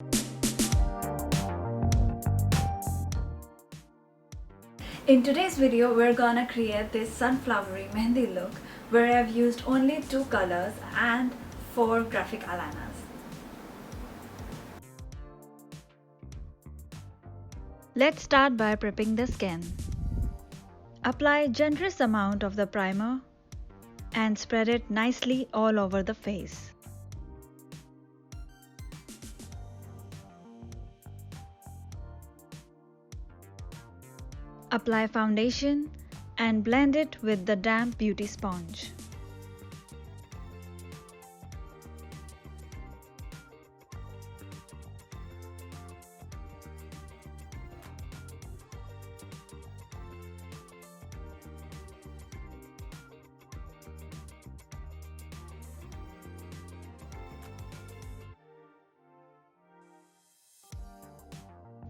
In today's video, we're gonna create this sunflowery mehendi look where I've used only 2 colors and 4 graphic eyeliners. Let's start by prepping the skin. Apply generous amount of the primer and spread it nicely all over the face. Apply foundation and blend it with the damp beauty sponge.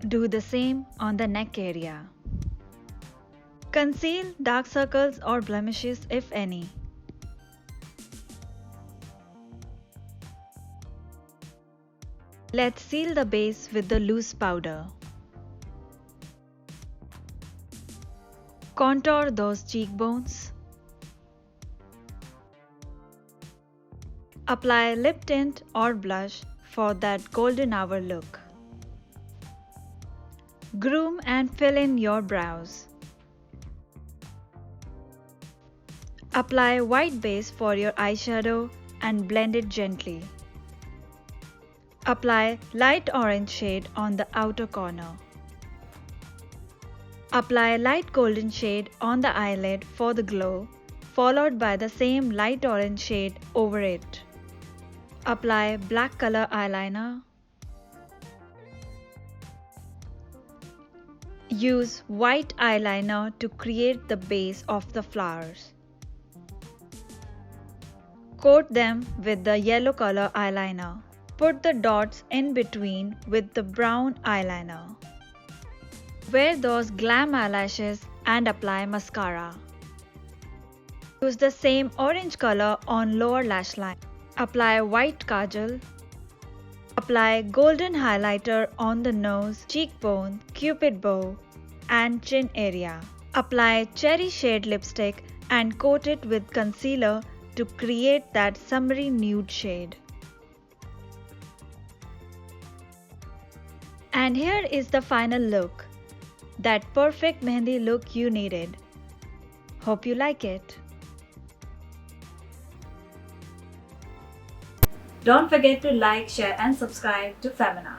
Do the same on the neck area. Conceal dark circles or blemishes if any. Let's seal the base with the loose powder. Contour those cheekbones. Apply lip tint or blush for that golden hour look. Groom and fill in your brows. Apply white base for your eyeshadow and blend it gently. Apply light orange shade on the outer corner. Apply light golden shade on the eyelid for the glow, followed by the same light orange shade over it. Apply black color eyeliner. Use white eyeliner to create the base of the flowers. Coat them with the yellow color eyeliner. Put the dots in between with the brown eyeliner. Wear those glam eyelashes and apply mascara. Use the same orange color on lower lash line. Apply white kajal. Apply golden highlighter on the nose, cheekbone, cupid bow, and chin area. Apply cherry shade lipstick and coat it with concealer to create that summery nude shade. And here is the final look. That perfect mehendi look you needed. Hope you like it. Don't forget to like, share and subscribe to Femina.